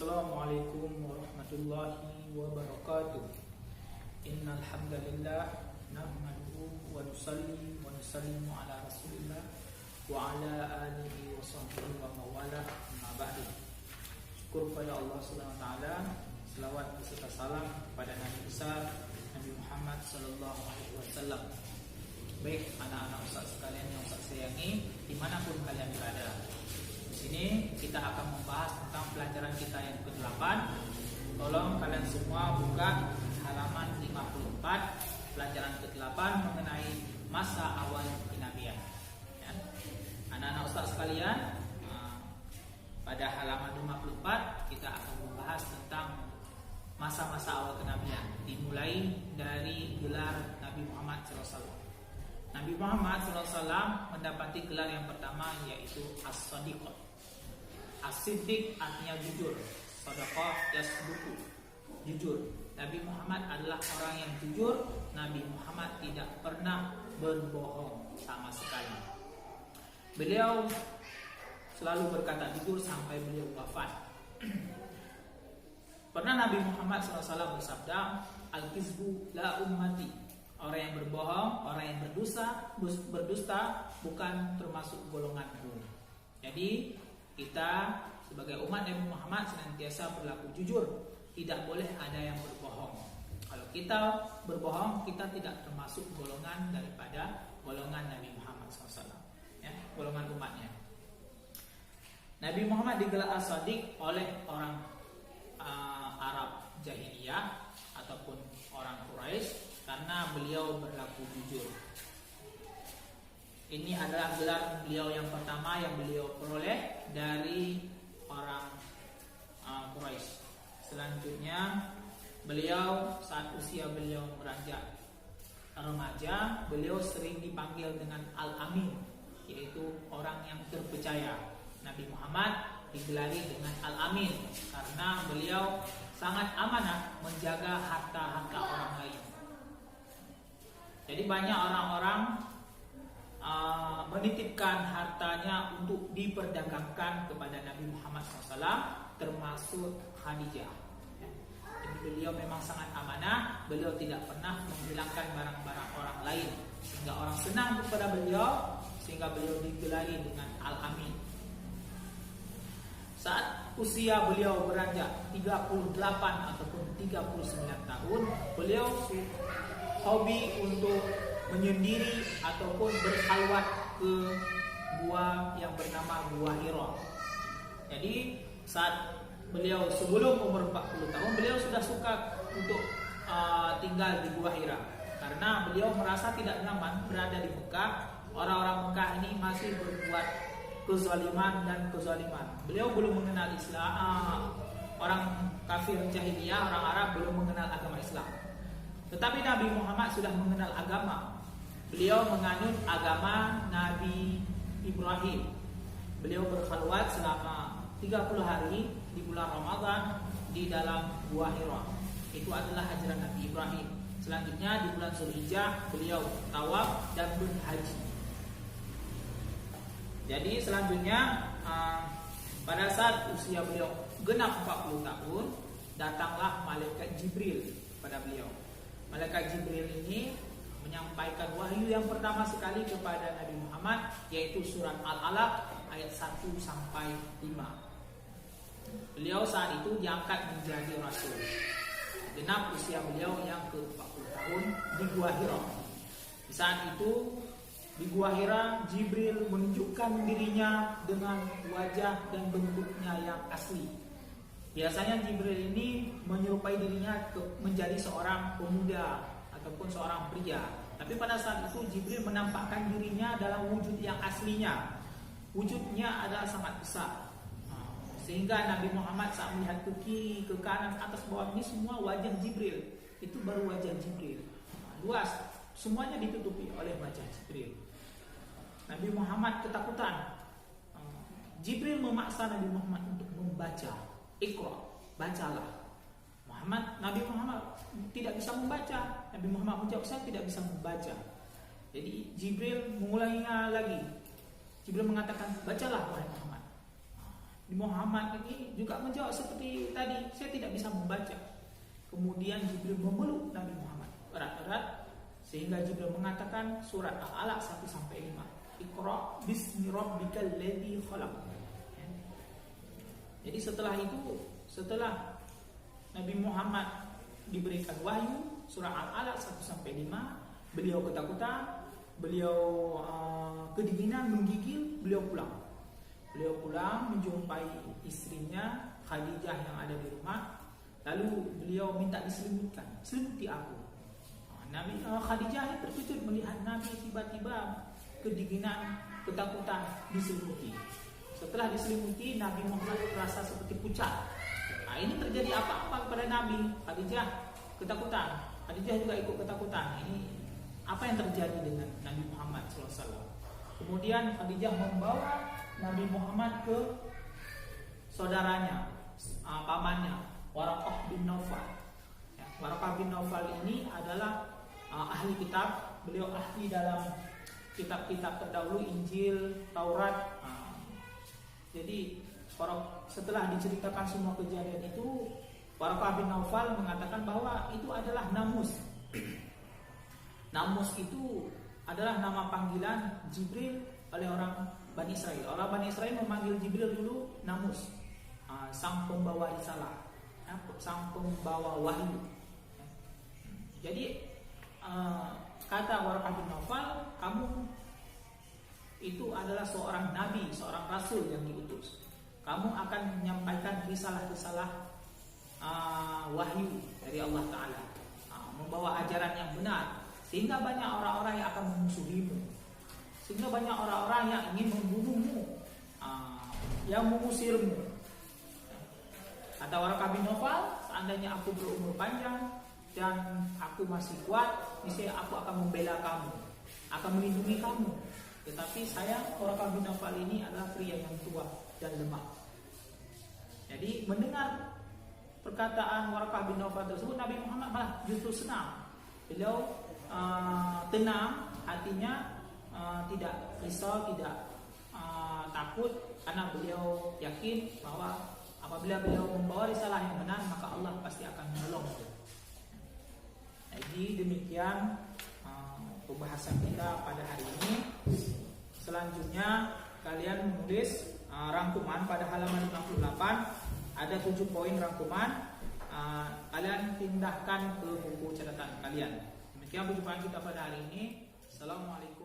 Assalamualaikum warahmatullahi wabarakatuh. Innal hamdalillah nahmaduhu wa nusalli wa nusallimu ala Rasulillah wa ala alihi wa sahbihi wa mawala amma ba'du. Syukur kepada Allah Subhanahu wa taala, selawat beserta salam kepada Nabi besar Nabi Muhammad sallallahu alaihi wasallam. Baik anak-anak ustaz sekalian yang ustaz sayangi, dimanapun kalian berada. Di sini kita akan membahas tentang pelajaran kita yang ke-8. Tolong kalian semua buka halaman 54, pelajaran ke-8 mengenai masa awal kenabian. Ya. Anak-anak ustaz sekalian, pada halaman 54 kita akan membahas tentang masa-masa awal kenabian, dimulai dari gelar Nabi Muhammad SAW. Nabi Muhammad SAW mendapati gelar yang pertama yaitu As-Sadiq. As-Siddiq artinya jujur, Shadaqah yasduqu, jujur. Nabi Muhammad adalah orang yang jujur. Nabi Muhammad tidak pernah berbohong sama sekali. Beliau selalu berkata jujur sampai beliau wafat. Pernah Nabi Muhammad SAW bersabda, Al-Kizbu la ummati. Orang yang berbohong, orang yang berdusta bukan termasuk golonganku. Jadi kita sebagai umat Nabi Muhammad senantiasa berlaku jujur. Tidak boleh ada yang berbohong. Kalau kita berbohong, kita tidak termasuk golongan daripada golongan Nabi Muhammad SAW, ya, golongan umatnya. Nabi Muhammad digelar As-Sadiq oleh orang Arab Jahiliyah ataupun orang Quraisy karena beliau berlaku jujur. Ini adalah gelar beliau yang pertama yang beliau peroleh dari orang Quraisy. Selanjutnya, beliau saat usia beliau beranjak remaja, beliau sering dipanggil dengan Al-Amin, yaitu orang yang terpercaya. Nabi Muhammad digelari dengan Al-Amin karena beliau sangat amanah menjaga harta-harta orang lain. Jadi banyak orang-orang menitipkan hartanya untuk diperdagangkan kepada Nabi Muhammad SAW, termasuk Khadijah. Jadi beliau memang sangat amanah. Beliau tidak pernah menghilangkan barang-barang orang lain, sehingga orang senang kepada beliau, sehingga beliau digelari dengan Al-Amin. Saat usia beliau beranjak 38 ataupun 39 tahun, beliau hobi untuk menyendiri ataupun berkhalwat ke gua yang bernama Gua Hira. Jadi saat beliau sebelum umur 40 tahun, beliau sudah suka untuk tinggal di Gua Hira karena beliau merasa tidak nyaman berada di Mekah. Orang-orang Mekah ini masih berbuat kezaliman dan kezaliman. Beliau belum mengenal Islam. Orang kafir jahiliyah, orang Arab belum mengenal agama Islam. Tetapi Nabi Muhammad sudah mengenal agama. Beliau menganut agama Nabi Ibrahim. Beliau berkhalwat selama 30 hari di bulan Ramadan di dalam Gua Hira. Itu adalah ajaran Nabi Ibrahim. Selanjutnya di bulan Zulhijjah beliau tawaf dan berhaji. Jadi selanjutnya pada saat usia beliau genap 40 tahun, datanglah malaikat Jibril pada beliau. Malaikat Jibril ini menyampaikan wahyu yang pertama sekali kepada Nabi Muhammad, yaitu surat Al-Alaq ayat 1 sampai 5. Beliau saat itu diangkat menjadi rasul. Genap usia beliau yang ke-40 tahun di Gua Hira. Di saat itu di Gua Hira, Jibril menunjukkan dirinya dengan wajah dan bentuknya yang asli. Biasanya Jibril ini menyerupai dirinya menjadi seorang pemuda ataupun seorang pria. Tapi pada saat itu Jibril menampakkan dirinya dalam wujud yang aslinya. Wujudnya adalah sangat besar. Sehingga Nabi Muhammad saat melihat ke kiri, ke kanan, atas, bawah, ini semua wajah Jibril. Itu baru wajah Jibril. Luas, semuanya ditutupi oleh wajah Jibril. Nabi Muhammad ketakutan. Jibril memaksa Nabi Muhammad untuk membaca. Iqra, bacalah. Nabi Muhammad tidak bisa membaca. Nabi Muhammad menjawab, saya tidak bisa membaca. Jadi Jibril mengulanginya lagi. Jibril mengatakan, bacalah wahai Muhammad. Muhammad ini juga menjawab seperti tadi, saya tidak bisa membaca. Kemudian Jibril memeluk Nabi Muhammad erat-erat sehingga Jibril mengatakan surat Al-Alaq 1-5. Iqra bismi rabbikal ladzi khalaq. Jadi setelah itu, setelah Nabi Muhammad diberikan wahyu surah Al-Alaq 1-5, beliau ketakutan, beliau kedinginan, menggigil, beliau pulang. Beliau pulang menjumpai istrinya Khadijah yang ada di rumah. Lalu beliau minta diselimutkan, selimuti aku. Nabi Khadijah terkejut melihat Nabi tiba-tiba kedinginan, ketakutan, diselimuti. Setelah diselimuti, Nabi Muhammad merasa seperti pucat. Ini terjadi apa-apa kepada Nabi. Khadijah ketakutan, Khadijah juga ikut ketakutan. Ini apa yang terjadi dengan Nabi Muhammad SAW? Kemudian Khadijah membawa Nabi Muhammad ke saudaranya, pamannya, Waraqah bin Naufal. Waraqah bin Naufal ini adalah ahli kitab. Beliau ahli dalam kitab-kitab terdahulu, Injil, Taurat. Jadi setelah diceritakan semua kejadian itu, Waraqah bin Naufal mengatakan bahwa itu adalah namus. Namus itu adalah nama panggilan Jibril oleh orang Bani Israel. Orang Bani Israel memanggil Jibril dulu namus, sang pembawa risalah, sang pembawa wahyu. Jadi kata Waraqah bin Naufal, kamu itu adalah seorang nabi, seorang rasul yang diutus. Kamu akan menyampaikan risalah-risalah wahyu dari Allah Ta'ala, membawa ajaran yang benar, sehingga banyak orang-orang yang akan memusuhimu, sehingga banyak orang-orang yang ingin membunuhmu, yang mengusirmu. Kata Waraqah bin Naufal, seandainya aku berumur panjang dan aku masih kuat, niscaya aku akan membela kamu, akan melindungi kamu. Tetapi saya, Waraqah bin Naufal ini adalah pria yang tua dan lemah. Jadi mendengar perkataan Waraqah bin Naufal tersebut, Nabi Muhammad malah justru senang. Beliau tenang hatinya, tidak risau, tidak takut, karena beliau yakin bahwa apabila beliau membawa risalah yang benar, maka Allah pasti akan menolong. Jadi demikian pembahasan kita pada hari ini. Selanjutnya kalian menulis rangkuman pada halaman 58. Ada 7 poin rangkuman. Kalian pindahkan ke buku catatan kalian. Demikian perjumpaan kita pada hari ini. Assalamualaikum.